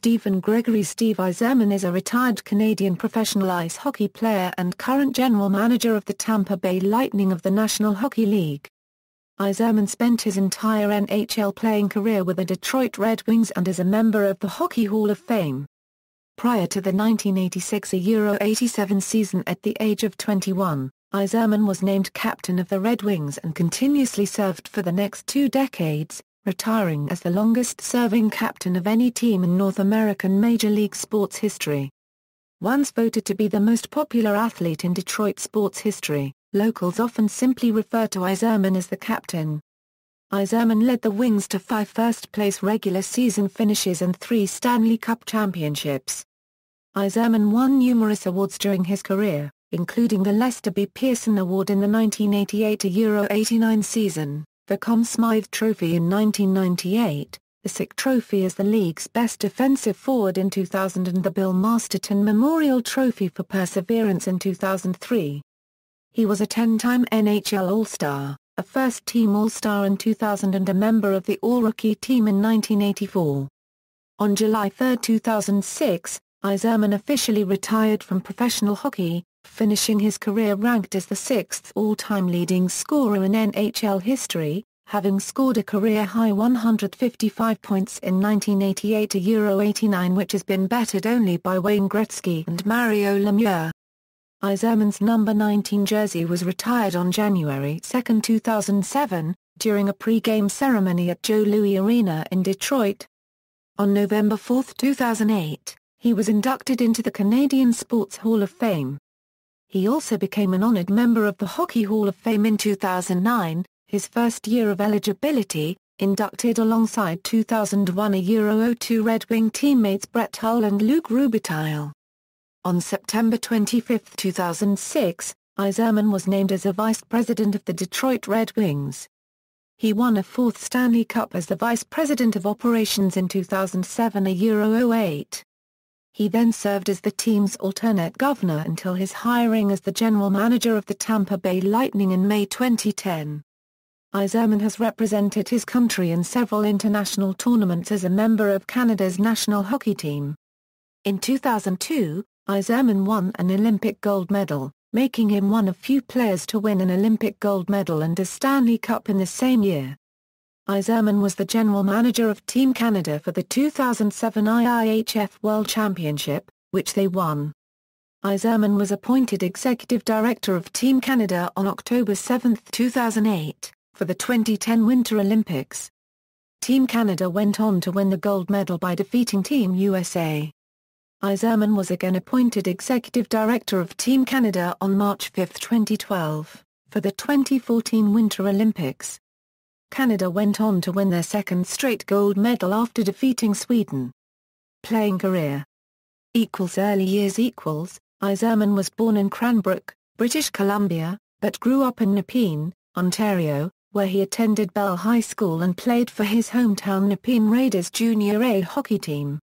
Stephen Gregory. Steve Yzerman is a retired Canadian professional ice hockey player and current general manager of the Tampa Bay Lightning of the National Hockey League. Yzerman spent his entire NHL playing career with the Detroit Red Wings and is a member of the Hockey Hall of Fame. Prior to the 1986-87 season at the age of 21, Yzerman was named captain of the Red Wings and continuously served for the next 2 decades, retiring as the longest-serving captain of any team in North American Major League sports history. Once voted to be the most popular athlete in Detroit sports history, locals often simply refer to Yzerman as the captain. Yzerman led the Wings to 5 first-place regular season finishes and 3 Stanley Cup championships. Yzerman won numerous awards during his career, including the Lester B. Pearson Award in the 1988-89 season, the Conn Smythe Trophy in 1998, the Sick Trophy as the league's best defensive forward in 2000 and the Bill Masterton Memorial Trophy for Perseverance in 2003. He was a 10-time NHL All-Star, a first-team All-Star in 2000 and a member of the All-Rookie team in 1984. On July 3, 2006, Yzerman officially retired from professional hockey, finishing his career ranked as the 6th all-time leading scorer in NHL history, having scored a career-high 155 points in 1988-89, which has been bettered only by Wayne Gretzky and Mario Lemieux. Yzerman's number 19 jersey was retired on January 2, 2007, during a pre-game ceremony at Joe Louis Arena in Detroit. On November 4, 2008, he was inducted into the Canadian Sports Hall of Fame. He also became an honored member of the Hockey Hall of Fame in 2009, his first year of eligibility, inducted alongside 2001 Euro 02 Red Wing teammates Brett Hull and Luc Robitaille. On September 25, 2006, Yzerman was named as a vice president of the Detroit Red Wings. He won a 4th Stanley Cup as the vice president of operations in 2007 Euro 08. He then served as the team's alternate governor until his hiring as the general manager of the Tampa Bay Lightning in May 2010. Yzerman has represented his country in several international tournaments as a member of Canada's national hockey team. In 2002, Yzerman won an Olympic gold medal, making him one of few players to win an Olympic gold medal and a Stanley Cup in the same year. Yzerman was the general manager of Team Canada for the 2007 IIHF World Championship, which they won. Yzerman was appointed executive director of Team Canada on October 7, 2008, for the 2010 Winter Olympics. Team Canada went on to win the gold medal by defeating Team USA. Yzerman was again appointed executive director of Team Canada on March 5, 2012, for the 2014 Winter Olympics. Canada went on to win their 2nd straight gold medal after defeating Sweden. Playing career. Early years. Yzerman was born in Cranbrook, British Columbia, but grew up in Nepean, Ontario, where he attended Bell High School and played for his hometown Nepean Raiders Junior A hockey team.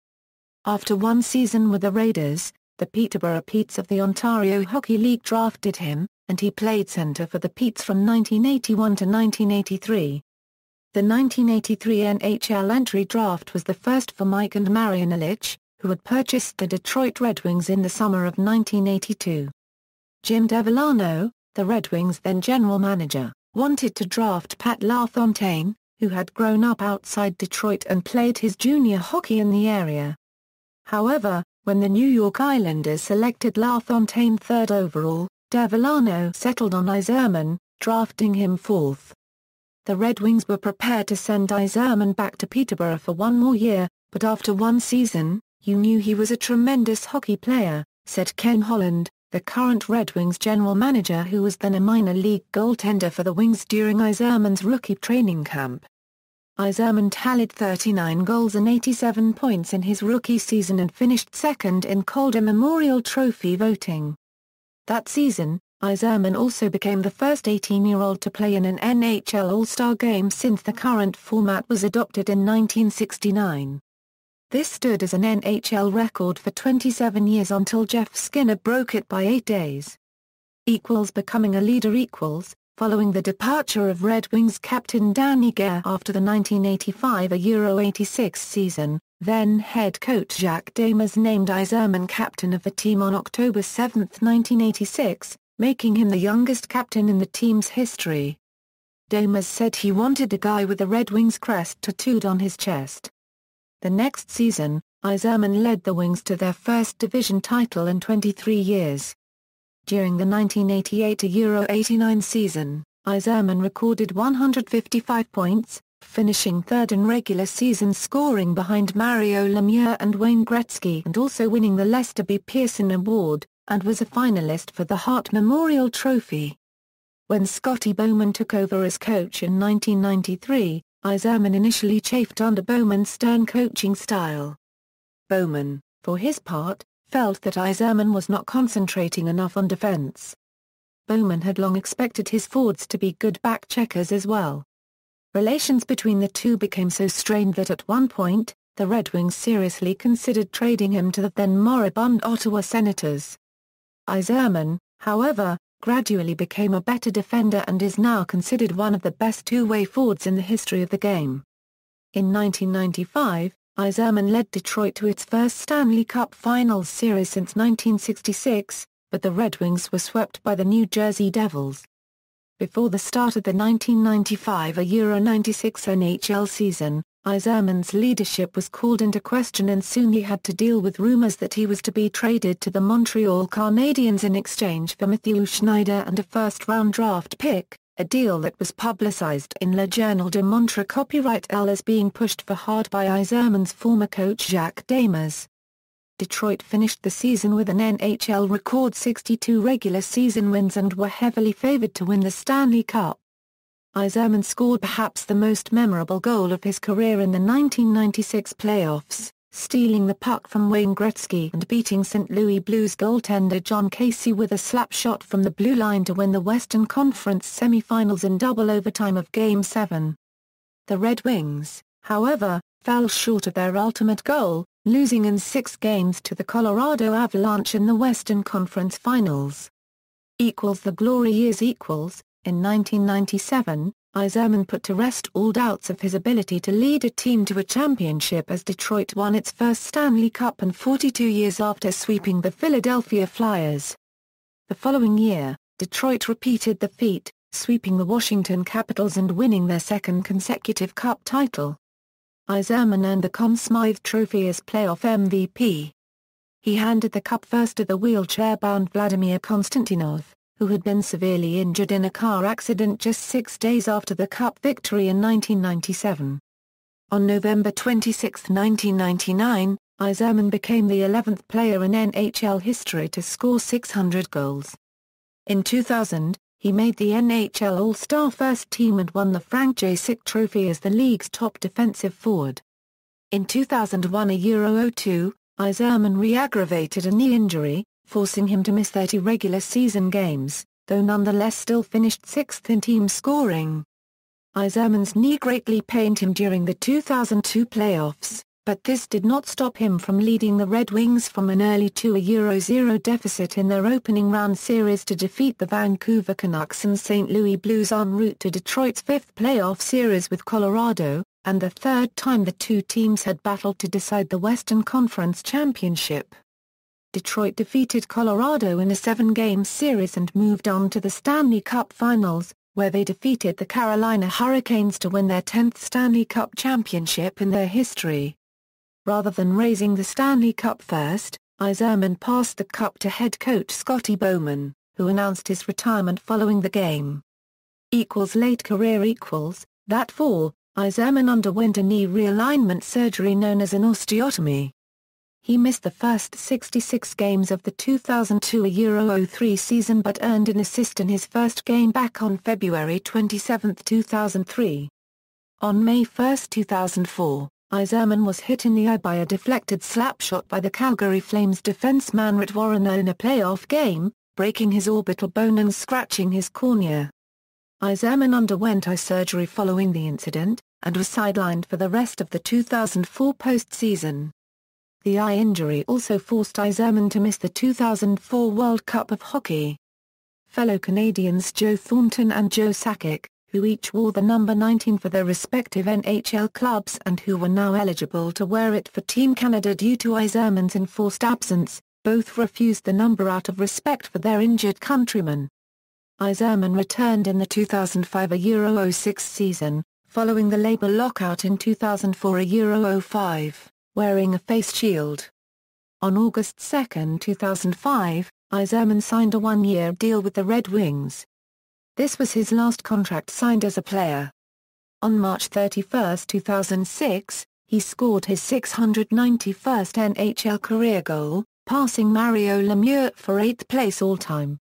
After 1 season with the Raiders, the Peterborough Petes of the Ontario Hockey League drafted him, and he played centre for the Petes from 1981 to 1983. The 1983 NHL entry draft was the first for Mike and Marian Ilitch, who had purchased the Detroit Red Wings in the summer of 1982. Jim DeVillano, the Red Wings' then general manager, wanted to draft Pat LaFontaine, who had grown up outside Detroit and played his junior hockey in the area. However, when the New York Islanders selected LaFontaine 3rd overall, DeVillano settled on Yzerman, drafting him 4th. The Red Wings were prepared to send Yzerman back to Peterborough for 1 more year, but after 1 season, "You knew he was a tremendous hockey player," said Ken Holland, the current Red Wings general manager who was then a minor league goaltender for the Wings during Yzerman's rookie training camp. Yzerman tallied 39 goals and 87 points in his rookie season and finished 2nd in Calder Memorial Trophy voting. That season, Yzerman also became the first 18-year-old to play in an NHL All-Star game since the current format was adopted in 1969. This stood as an NHL record for 27 years until Jeff Skinner broke it by 8 days. Becoming a leader. Following the departure of Red Wings captain Danny Gare after the 1985 Euro 86 season, Then head coach Jacques Demers named Yzerman captain of the team on October 7, 1986, making him the youngest captain in the team's history. Demers said he wanted a guy with the Red Wings crest tattooed on his chest. The next season, Yzerman led the Wings to their first division title in 23 years. During the 1988-89 season, Yzerman recorded 155 points, finishing third in regular season scoring behind Mario Lemieux and Wayne Gretzky, and also winning the Lester B. Pearson Award, and was a finalist for the Hart Memorial Trophy. When Scotty Bowman took over as coach in 1993, Yzerman initially chafed under Bowman's stern coaching style. Bowman, for his part, felt that Yzerman was not concentrating enough on defense. Bowman had long expected his forwards to be good back-checkers as well. Relations between the two became so strained that at one point, the Red Wings seriously considered trading him to the then moribund Ottawa Senators. Yzerman, however, gradually became a better defender and is now considered one of the best two-way forwards in the history of the game. In 1995, Yzerman led Detroit to its first Stanley Cup Finals series since 1966, but the Red Wings were swept by the New Jersey Devils. Before the start of the 1995-96 NHL season, Yzerman's leadership was called into question and soon he had to deal with rumors that he was to be traded to the Montreal Canadiens in exchange for Mathieu Schneider and a first-round draft pick, a deal that was publicized in Le Journal de Montre Copyright L as being pushed for hard by Yzerman's former coach Jacques Demers. Detroit finished the season with an NHL record 62 regular season wins and were heavily favored to win the Stanley Cup. Yzerman scored perhaps the most memorable goal of his career in the 1996 playoffs, stealing the puck from Wayne Gretzky and beating St. Louis Blues goaltender John Casey with a slap shot from the blue line to win the Western Conference semifinals in double overtime of Game 7. The Red Wings, however, fell short of their ultimate goal, losing in 6 games to the Colorado Avalanche in the Western Conference Finals. The glory years. In 1997, Yzerman put to rest all doubts of his ability to lead a team to a championship as Detroit won its first Stanley Cup and 42 years after sweeping the Philadelphia Flyers. The following year, Detroit repeated the feat, sweeping the Washington Capitals and winning their second consecutive Cup title. Yzerman earned the Conn Smythe Trophy as playoff MVP. He handed the cup first to the wheelchair-bound Vladimir Konstantinov, who had been severely injured in a car accident just 6 days after the Cup victory in 1997. On November 26, 1999, Yzerman became the 11th player in NHL history to score 600 goals. In 2000, he made the NHL All-Star First Team and won the Frank J. Sick Trophy as the league's top defensive forward. In 2001-02, Yzerman re-aggravated a knee injury, forcing him to miss 30 regular season games, though nonetheless still finished 6th in team scoring. Yzerman's knee greatly pained him during the 2002 playoffs, but this did not stop him from leading the Red Wings from an early 2-0 deficit in their opening round series to defeat the Vancouver Canucks and St. Louis Blues en route to Detroit's 5th playoff series with Colorado, and the third time the two teams had battled to decide the Western Conference Championship. Detroit defeated Colorado in a 7-game series and moved on to the Stanley Cup Finals, where they defeated the Carolina Hurricanes to win their 10th Stanley Cup championship in their history. Rather than raising the Stanley Cup first, Yzerman passed the cup to head coach Scotty Bowman, who announced his retirement following the game. Late career. That fall, Yzerman underwent a knee realignment surgery known as an osteotomy. He missed the first 66 games of the 2002-03 season but earned an assist in his first game back on February 27, 2003. On May 1, 2004, Yzerman was hit in the eye by a deflected slap shot by the Calgary Flames defenseman Rhett Warrener in a playoff game, breaking his orbital bone and scratching his cornea. Yzerman underwent eye surgery following the incident, and was sidelined for the rest of the 2004 postseason. The eye injury also forced Yzerman to miss the 2004 World Cup of Hockey. Fellow Canadians Joe Thornton and Joe Sakic, who each wore the number 19 for their respective NHL clubs and who were now eligible to wear it for Team Canada due to Yzerman's enforced absence. Both refused the number out of respect for their injured countrymen. Yzerman returned in the 2005 Euro 06 season, following the Labour lockout in 2004 Euro 05, wearing a face shield. On August 2, 2005, Yzerman signed a one-year deal with the Red Wings. This was his last contract signed as a player. On March 31, 2006, he scored his 691st NHL career goal, passing Mario Lemieux for 8th place all-time.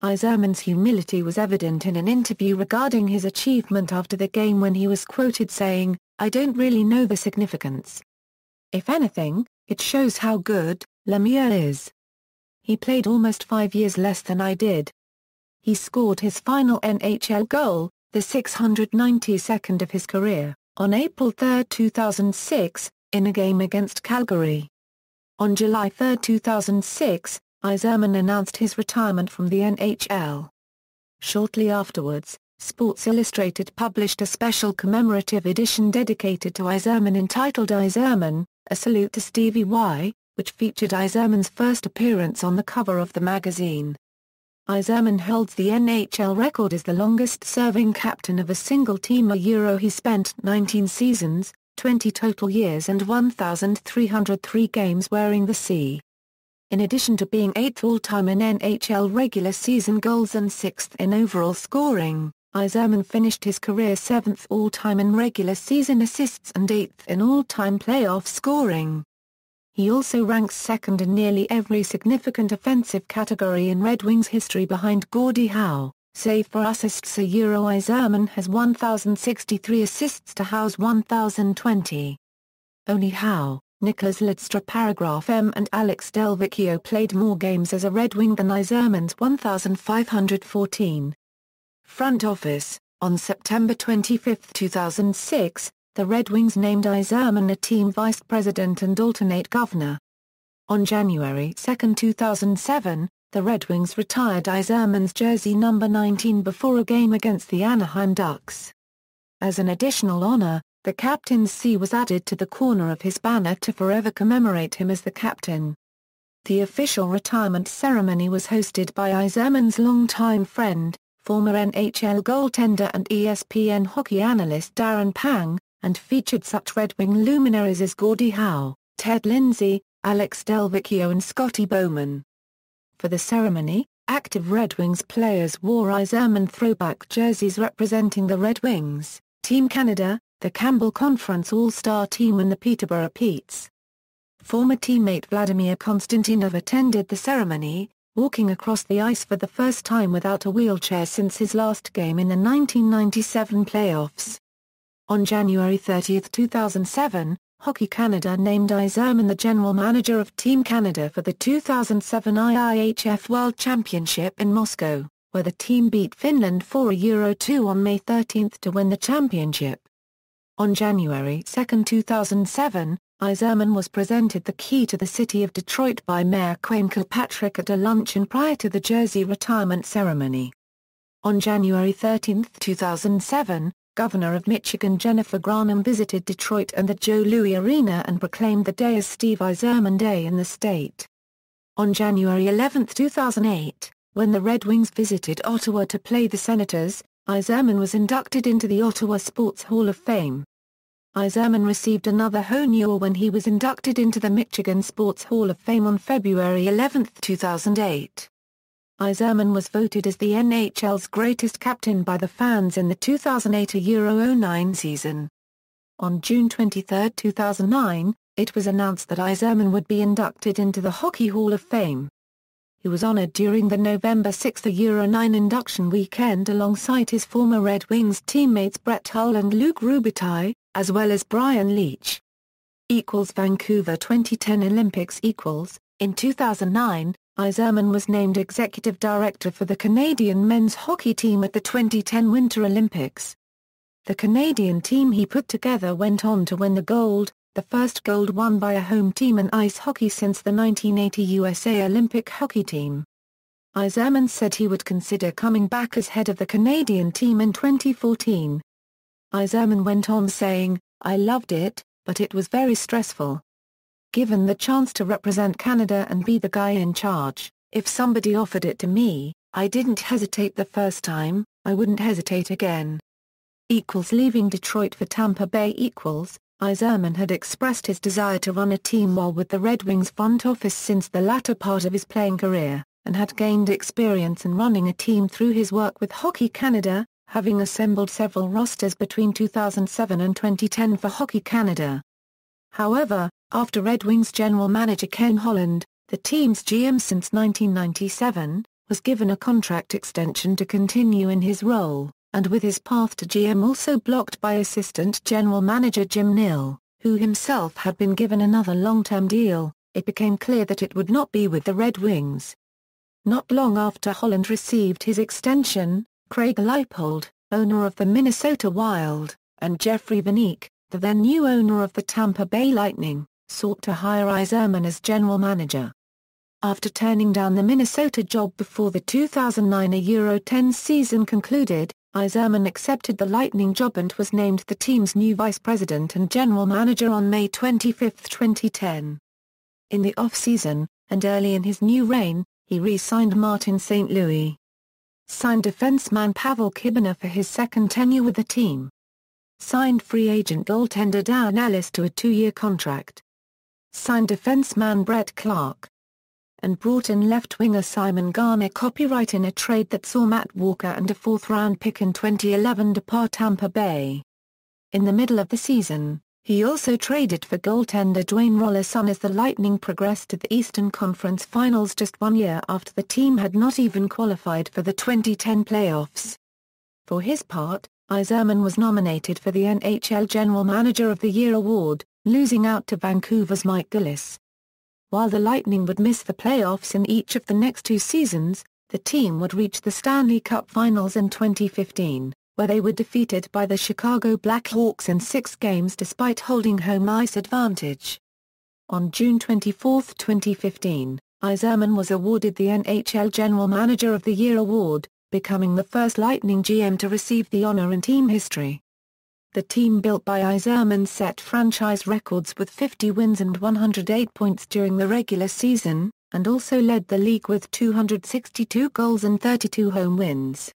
Yzerman's humility was evident in an interview regarding his achievement after the game when he was quoted saying, "I don't really know the significance. If anything, it shows how good Lemieux is. He played almost 5 years less than I did." He scored his final NHL goal, the 692nd of his career, on April 3, 2006, in a game against Calgary. On July 3, 2006, Yzerman announced his retirement from the NHL. Shortly afterwards, Sports Illustrated published a special commemorative edition dedicated to Yzerman entitled Yzerman, A Salute to Stevie Y, which featured Yzerman's first appearance on the cover of the magazine. Yzerman holds the NHL record as the longest-serving captain of a single team. He spent 19 seasons, 20 total years and 1,303 games wearing the C. In addition to being 8th all-time in NHL regular season goals and 6th in overall scoring, Yzerman finished his career 7th all-time in regular season assists and 8th in all-time playoff scoring. He also ranks second in nearly every significant offensive category in Red Wings history behind Gordie Howe, save for assists. Yzerman has 1,063 assists to Howe's 1,020. Only Howe, Nicholas Lidstrom, Paragraph M and Alex Delvecchio played more games as a Red Wing than Yzerman's 1,514. Front Office. On September 25, 2006, the Red Wings named Yzerman a team vice president and alternate governor. On January 2, 2007, the Red Wings retired Yzerman's jersey number 19 before a game against the Anaheim Ducks. As an additional honor, the captain's C was added to the corner of his banner to forever commemorate him as the captain. The official retirement ceremony was hosted by Yzerman's longtime friend, former NHL goaltender and ESPN hockey analyst Darren Pang, and featured such Red Wing luminaries as Gordie Howe, Ted Lindsay, Alex Delvecchio and Scotty Bowman. For the ceremony, active Red Wings players wore Yzerman throwback jerseys representing the Red Wings, Team Canada, the Campbell Conference All-Star Team and the Peterborough Petes. Former teammate Vladimir Konstantinov attended the ceremony, walking across the ice for the first time without a wheelchair since his last game in the 1997 playoffs. On January 30, 2007, Hockey Canada named Yzerman the general manager of Team Canada for the 2007 IIHF World Championship in Moscow, where the team beat Finland 4-2 on May 13 to win the championship. On January 2, 2007, Yzerman was presented the key to the city of Detroit by Mayor Wayne Kilpatrick at a luncheon prior to the jersey retirement ceremony. On January 13, 2007, Governor of Michigan Jennifer Granholm visited Detroit and the Joe Louis Arena and proclaimed the day as Steve Yzerman Day in the state. On January 11, 2008, when the Red Wings visited Ottawa to play the Senators, Yzerman was inducted into the Ottawa Sports Hall of Fame. Yzerman received another honneur when he was inducted into the Michigan Sports Hall of Fame on February 11, 2008. Yzerman was voted as the NHL's greatest captain by the fans in the 2008 Euro 09 season. On June 23, 2009, it was announced that Yzerman would be inducted into the Hockey Hall of Fame. He was honored during the November 6 Euro 9 induction weekend alongside his former Red Wings teammates Brett Hull and Luc Robitaille, as well as Brian Leetch. Vancouver 2010 Olympics. In 2009, Yzerman was named executive director for the Canadian men's hockey team at the 2010 Winter Olympics. The Canadian team he put together went on to win the gold, the first gold won by a home team in ice hockey since the 1980 USA Olympic hockey team. Yzerman said he would consider coming back as head of the Canadian team in 2014. Yzerman went on saying, "I loved it, but it was very stressful. Given the chance to represent Canada and be the guy in charge, if somebody offered it to me, I didn't hesitate the first time, I wouldn't hesitate again." Leaving Detroit for Tampa Bay. Yzerman had expressed his desire to run a team while with the Red Wings front office since the latter part of his playing career, and had gained experience in running a team through his work with Hockey Canada, having assembled several rosters between 2007 and 2010 for Hockey Canada. However, after Red Wings general manager Ken Holland, the team's GM since 1997, was given a contract extension to continue in his role, and with his path to GM also blocked by assistant general manager Jim Nill, who himself had been given another long-term deal, it became clear that it would not be with the Red Wings. Not long after Holland received his extension, Craig Leipold, owner of the Minnesota Wild, and Jeffrey Vanik, the then new owner of the Tampa Bay Lightning, sought to hire Yzerman as general manager. After turning down the Minnesota job before the 2009 Euro 10 season concluded, Yzerman accepted the Lightning job and was named the team's new vice president and general manager on May 25, 2010. In the off-season, and early in his new reign, he re-signed Martin St. Louis. Signed defenseman Pavel Kibina for his second tenure with the team. Signed free agent goaltender Dan Ellis to a 2-year contract. Signed defenseman Brett Clark. And brought in left winger Simon Garner copyright in a trade that saw Matt Walker and a 4th-round pick in 2011 depart Tampa Bay. In the middle of the season, he also traded for goaltender Dwayne Rollerson as the Lightning progressed to the Eastern Conference Finals just 1 year after the team had not even qualified for the 2010 playoffs. For his part, Yzerman was nominated for the NHL General Manager of the Year award, losing out to Vancouver's Mike Gillis. While the Lightning would miss the playoffs in each of the next 2 seasons, the team would reach the Stanley Cup Finals in 2015, where they were defeated by the Chicago Blackhawks in 6 games despite holding home ice advantage. On June 24, 2015, Yzerman was awarded the NHL General Manager of the Year award, becoming the first Lightning GM to receive the honor in team history. The team built by Yzerman set franchise records with 50 wins and 108 points during the regular season, and also led the league with 262 goals and 32 home wins.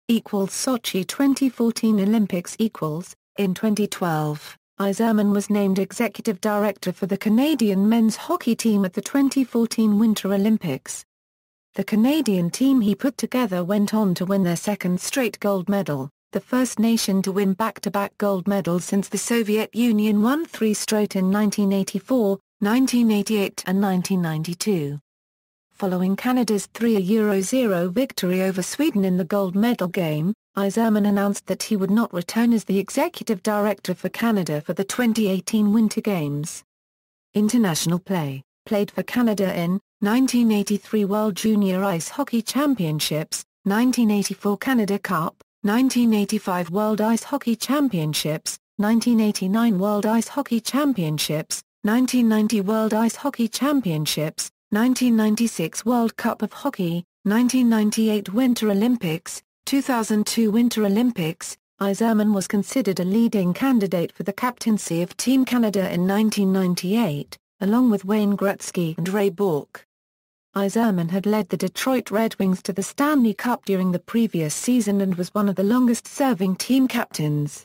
Sochi 2014 Olympics. In 2012, Yzerman was named executive director for the Canadian men's hockey team at the 2014 Winter Olympics. The Canadian team he put together went on to win their second straight gold medal, the first nation to win back-to-back gold medals since the Soviet Union won 3 straight in 1984, 1988 and 1992. Following Canada's 3-0 victory over Sweden in the gold medal game, Yzerman announced that he would not return as the executive director for Canada for the 2018 Winter Games. International play: played for Canada in 1983 World Junior Ice Hockey Championships, 1984 Canada Cup, 1985 World Ice Hockey Championships, 1989 World Ice Hockey Championships, 1990 World Ice Hockey Championships, 1996 World Cup of Hockey, 1998 Winter Olympics, 2002 Winter Olympics. Yzerman was considered a leading candidate for the captaincy of Team Canada in 1998, along with Wayne Gretzky and Ray Bourque. Yzerman had led the Detroit Red Wings to the Stanley Cup during the previous season and was one of the longest-serving team captains.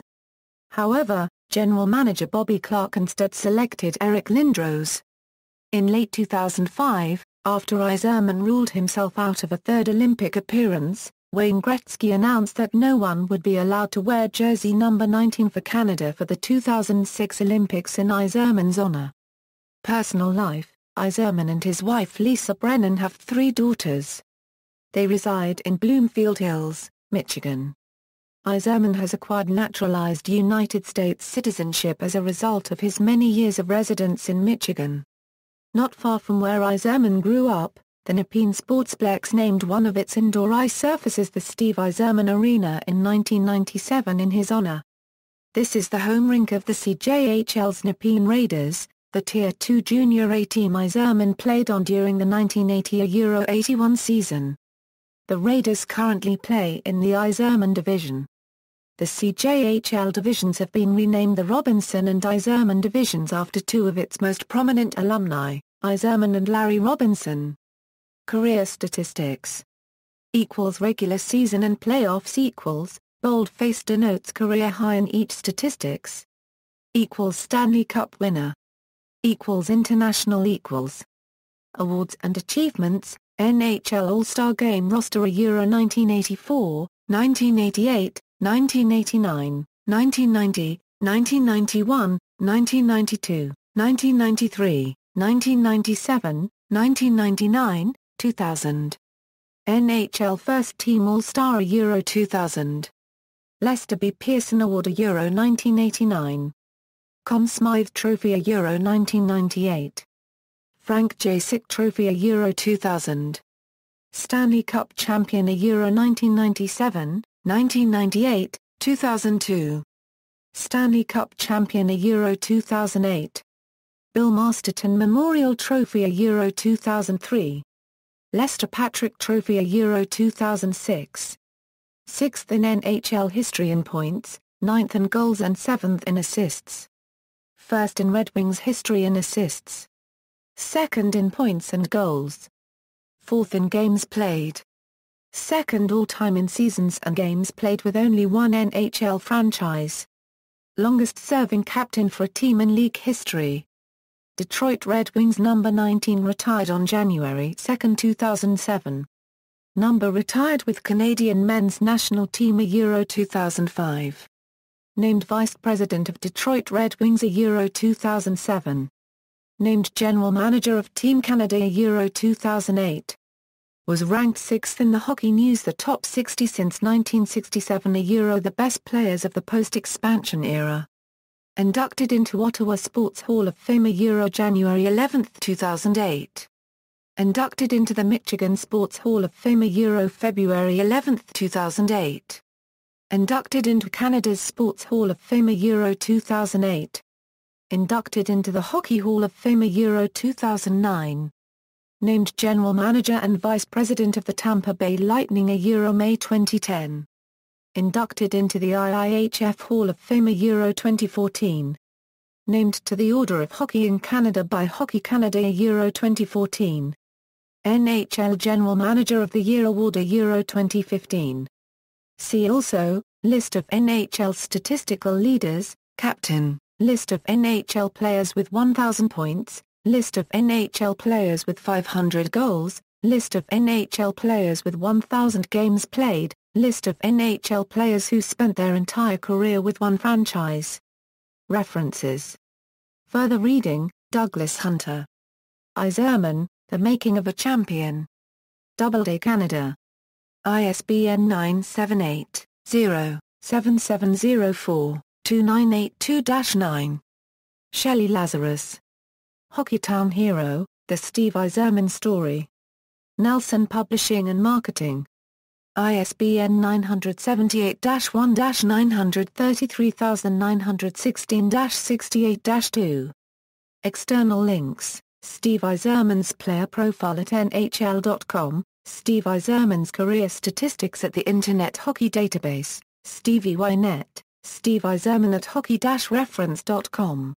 However, general manager Bobby Clarke instead selected Eric Lindros. In late 2005, after Yzerman ruled himself out of a 3rd Olympic appearance, Wayne Gretzky announced that no one would be allowed to wear jersey number 19 for Canada for the 2006 Olympics in Yzerman's honor. Personal life: Yzerman and his wife Lisa Brennan have 3 daughters. They reside in Bloomfield Hills, Michigan. Yzerman has acquired naturalized United States citizenship as a result of his many years of residence in Michigan. Not far from where Yzerman grew up, the Nepean Sportsplex named one of its indoor ice surfaces the Steve Yzerman Arena in 1997 in his honor. This is the home rink of the CJHL's Nepean Raiders, the Tier 2 Junior A team Yzerman played on during the 1980 Euro 81 season. The Raiders currently play in the Yzerman division. The CJHL divisions have been renamed the Robinson and Yzerman divisions after two of its most prominent alumni, Yzerman and Larry Robinson. Career statistics = regular season and playoffs = boldface denotes career high in each statistics. Stanley Cup winner. International = Awards and achievements, NHL All-Star Game roster Euro 1984, 1988, 1989, 1990, 1991, 1992, 1993, 1997, 1999, 2000. NHL First Team All-Star Euro 2000. Lester B. Pearson Award Euro 1989. Conn Smythe Trophy Euro 1998. Frank J. Sick Trophy Euro 2000. Stanley Cup Champion Euro 1997, 1998, 2002. Stanley Cup Champion Euro 2008. Bill Masterton Memorial Trophy Euro 2003. Lester Patrick Trophy Euro 2006. 6th in NHL history in points, 9th in goals and 7th in assists. 1st in Red Wings history in assists. 2nd in points and goals. 4th in games played. 2nd all-time in seasons and games played with only one NHL franchise. Longest-serving captain for a team in league history. Detroit Red Wings number 19 retired on January 2, 2007. Number retired with Canadian men's national team Euro 2005. Named Vice President of Detroit Red Wings Euro 2007. Named General Manager of Team Canada Euro 2008. Was ranked 6th in the Hockey News The Top 60 since 1967 Euro The Best Players of the Post-Expansion Era. Inducted into Ottawa Sports Hall of Fame Euro January 11, 2008. Inducted into the Michigan Sports Hall of Fame Euro February 11, 2008. Inducted into Canada's Sports Hall of Fame Euro 2008. Inducted into the Hockey Hall of Fame Euro 2009. Named General Manager and Vice President of the Tampa Bay Lightning Euro May 2010. Inducted into the IIHF Hall of Fame Euro 2014. Named to the Order of Hockey in Canada by Hockey Canada Euro 2014. NHL General Manager of the Year Award Euro 2015. See also, List of NHL statistical leaders, Captain, List of NHL players with 1,000 points, List of NHL players with 500 goals, List of NHL players with 1,000 games played, List of NHL players who spent their entire career with one franchise. References. Further reading, Douglas Hunter. Yzerman, The Making of a Champion. Doubleday Canada. ISBN 978-0-7704-2982-9. Shelley Lazarus. Hockeytown Hero, The Steve Yzerman Story. Nelson Publishing and Marketing. ISBN 978-1-933916-68-2. External links, Steve Yzerman's player profile at NHL.com, Steve Yzerman's career statistics at the Internet Hockey Database, Stevie Ynet, Steve Yzerman at hockey-reference.com.